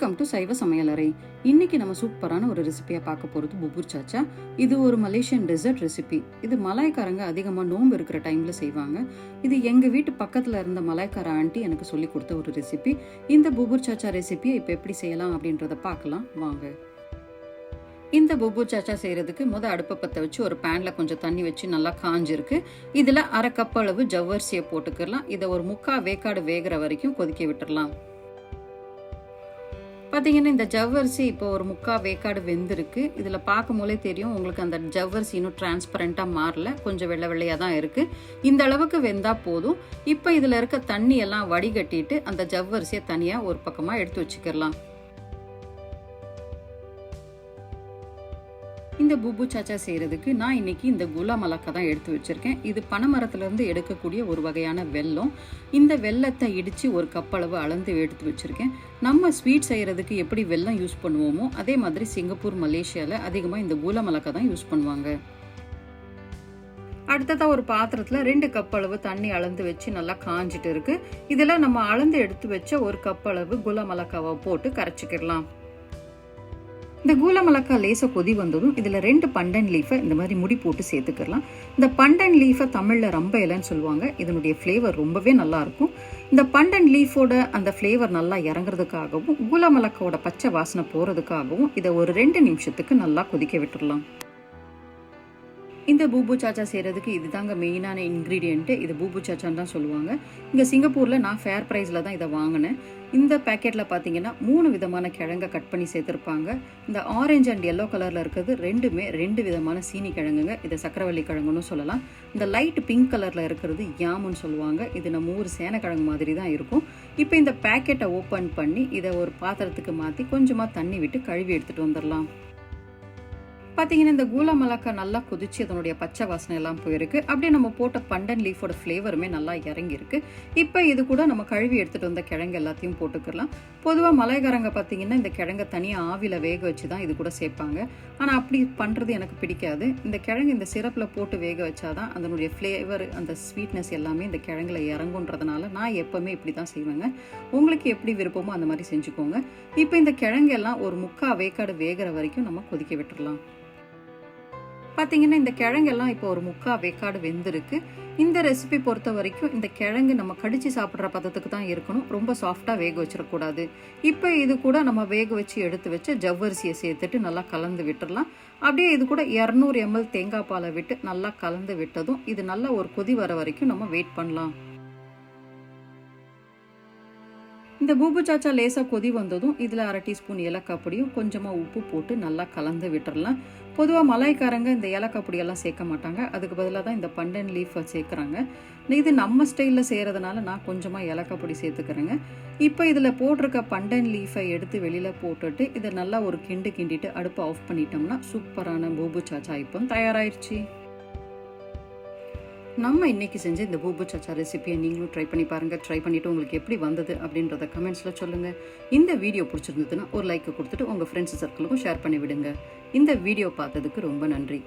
Welcome to சைவ சமையலறை. இன்னைக்கு நம்ம சூப்பரான ஒரு ரெசிபியா பார்க்க போறது புபுர் சாச்சா. இது ஒரு மலேசியன் டெசர்ட் ரெசிபி. இது மலாய்க்காரங்க அதிகமா நோன்பு இருக்கிற டைம்ல செய்வாங்க. இது எங்க வீட்டு பக்கத்துல இருந்த மலாய்க்கார ஆண்டி எனக்கு சொல்லி கொடுத்த ஒரு ரெசிபி. இந்த புபுர் சாச்சா ரெசிபியை இப்ப எப்படி செய்யலாம் அப்படின்றத பார்க்கலாம் வாங்க. இந்த புபுர் சாச்சா செய்யறதுக்கு அடுப்பை பற்ற வச்சு ஒரு பேன்ல கொஞ்சம் தண்ணி வச்சு நல்லா காஞ்சிருக்கு. இதுல அரை கப் அளவு ஜவ்வரிசியை போட்டுக்கலாம். இதை ஒரு 3/4 வேக்காடு வேகிற வரைக்கும் கொதிக்க விட்டுறலாம். பார்த்தீங்கன்னா இந்த ஜவ்வரிசி இப்போ ஒரு 3/4 வேக்காடு வெந்திருக்கு. இதில் பார்க்கும் போதே தெரியும் உங்களுக்கு அந்த ஜவ்வரிசி இன்னும் டிரான்ஸ்பரண்டாக மாறல, கொஞ்சம் வெள்ளை வெள்ளையாக தான் இருக்குது. இந்த அளவுக்கு வெந்தா போதும். இப்போ இதில் இருக்க தண்ணி எல்லாம் வடிகட்டிட்டு அந்த ஜவ்வரிசியை தனியாக ஒரு பக்கமாக எடுத்து வச்சுக்கலாம். இந்த புபு சாச்சா செய்யறதுக்கு நான் இன்னைக்கு இந்த குலா மலாக்கா தான் எடுத்து வச்சிருக்கேன். இது பனைமரத்துல இருந்து எடுக்கக்கூடிய ஒரு வகையான வெல்லம். இந்த வெல்லத்தை இடிச்சு ஒரு கப் அளவு அளந்து எடுத்து வச்சிருக்கேன். நம்ம ஸ்வீட் செய்யறதுக்கு எப்படி வெல்லம் யூஸ் பண்ணுவோமோ அதே மாதிரி சிங்கப்பூர், மலேசியால அதிகமா இந்த குலா மலாக்கா தான் யூஸ் பண்ணுவாங்க. அடுத்ததா ஒரு பாத்திரத்துல 2 கப் அளவு தண்ணி அளந்து வச்சு நல்லா காஞ்சிட்டு இருக்கு. இதுல நம்ம அளந்து எடுத்து வச்ச ஒரு கப் அளவு குலா மலாக்காவை போட்டு கரைச்சிக்கலாம். இந்த கூலா மலாக்கா லேசா கொதி வந்ததும் இதுல 2 பண்டன் லீஃபை இந்த மாதிரி முடி போட்டு சேர்த்துக்கலாம். இந்த பண்டன் லீஃபை தமிழ்ல ரம்ப இலைன்னு சொல்லுவாங்க. இதனுடைய ஃப்ளேவர் ரொம்பவே நல்லா இருக்கும். இந்த பண்டன் லீஃபோட அந்த ஃப்ளேவர் நல்லா இறங்குறதுக்காகவும் கூலா மலாக்காவோட பச்சை வாசனை போறதுக்காகவும் இதை ஒரு 2 நிமிஷத்துக்கு நல்லா கொதிக்க விட்டுடலாம். இந்த பூபு சாச்சா செய்யறதுக்கு இதுதாங்க மெயினான இன்கிரீடியன்ட். இது பூபு சாச்சான்னு தான் சொல்லுவாங்க. இங்க சிங்கப்பூர்ல நான் ஃபேர் பிரைஸ்ல தான் இதை வாங்கினேன். இந்த பேக்கெட்ல பாத்தீங்கன்னா 3 விதமான கிழங்க கட் பண்ணி சேர்த்திருப்பாங்க. இந்த ஆரஞ்சு அண்ட் எல்லோ கலர்ல இருக்கிறது ரெண்டுமே 2 விதமான சீனி கிழங்குங்க. இதை சக்கரவள்ளி கிழங்குன்னு சொல்லலாம். இந்த லைட் பிங்க் கலர்ல இருக்கிறது யாமுன்னு சொல்லுவாங்க. இது நம்ம ஊர் சேனக்கிழங்கு மாதிரி தான் இருக்கும். இப்போ இந்த பேக்கெட்டை ஓப்பன் பண்ணி இதை ஒரு பாத்திரத்துக்கு மாத்தி கொஞ்சமா தண்ணி விட்டு கழுவி எடுத்துட்டு வந்துடலாம். பார்த்தீங்கன்னா இந்த கூலா மலாக்கா நல்லா கொதிச்சு அதனுடைய பச்சை வாசனை எல்லாம் போயிருக்கு. அப்படியே நம்ம போட்ட பண்டன் லீஃபோட ஃப்ளேவருமே நல்லா இறங்கியிருக்கு. இப்போ இது கூட நம்ம கழுவி எடுத்துட்டு வந்த கிழங்கு எல்லாத்தையும் போட்டுக்கலாம். பொதுவாக மலைக்காரங்க பார்த்தீங்கன்னா இந்த கிழங்கை தனியாக ஆவியில் வேக வச்சு தான் இது கூட சேர்ப்பாங்க. ஆனால் அப்படி பண்ணுறது எனக்கு பிடிக்காது. இந்த கிழங்கு இந்த சிரப்பில் போட்டு வேக வச்சாதான் அதனுடைய ஃப்ளேவர், அந்த ஸ்வீட்னஸ் எல்லாமே இந்த கிழங்குல இறங்குன்றதுனால நான் எப்பவுமே இப்படி தான் செய்வேங்க. உங்களுக்கு எப்படி விருப்பமோ அந்த மாதிரி செஞ்சுக்கோங்க. இப்போ இந்த கிழங்கு எல்லாம் ஒரு 3/4 வேக்காடு வேகிற வரைக்கும் நம்ம கொதிக்க விட்டுடலாம். பார்த்தீங்கன்னா இந்த கிழங்கெல்லாம் இப்போ ஒரு 3/4 வேக்காடு வெந்திருக்கு. இந்த ரெசிபி பொறுத்த வரைக்கும் இந்த கிழங்கு நம்ம கடிச்சு சாப்பிட்ற பதத்துக்கு தான் இருக்கணும். ரொம்ப சாஃப்டா வேக வச்சிடக்கூடாது. இப்போ இது கூட நம்ம வேக வச்சு எடுத்து வச்சு ஜவ்வரிசியை சேர்த்துட்டு நல்லா கலந்து விட்டுடலாம். அப்படியே இது கூட 200 ml தேங்காய் பாலை விட்டு நல்லா கலந்து விட்டதும் இது நல்லா ஒரு கொதி வர வரைக்கும் நம்ம வெயிட் பண்ணலாம். இந்த பூபு சாச்சா லேசா கொதி வந்ததும் இதுல 1/2 டீஸ்பூன் ஏலக்காய் பொடியும் கொஞ்சமா உப்பு போட்டு நல்லா கலந்து விட்டுறலாம். பொதுவாக மலாய்க்காரங்க இந்த ஏலக்காய் பொடியெல்லாம் சேர்க்க மாட்டாங்க. அதுக்கு பதிலாக தான் இந்த பண்டன் லீஃப் சேர்க்குறாங்க. இது நம்ம ஸ்டைலில் செய்கிறதுனால நான் கொஞ்சமாக ஏலக்காய் பொடி சேர்த்துக்கிறேங்க. இப்போ இதில் போட்டிருக்க பண்டன் லீஃபை எடுத்து வெளியில் போட்டுட்டு இதை நல்லா ஒரு கிண்டிட்டு அடுப்பை ஆஃப் பண்ணிட்டோம்னா சூப்பரான பூபு சாச்சா இப்போ தயாராகிடுச்சு. நம்ம இன்னைக்கு செஞ்ச இந்த பூபு சாச்சா ரெசிபியை நீங்களும் ட்ரை பண்ணி பாருங்க. ட்ரை பண்ணிட்டு உங்களுக்கு எப்படி வந்தது அப்படின்றத கமெண்ட்ஸ்ல சொல்லுங்க. இந்த வீடியோ பிடிச்சிருந்ததுன்னா ஒரு லைக் கொடுத்துட்டு உங்க ஃப்ரெண்ட்ஸ் சர்க்கிளுக்கும் ஷேர் பண்ணி விடுங்க. இந்த வீடியோ பார்த்ததுக்கு ரொம்ப நன்றி.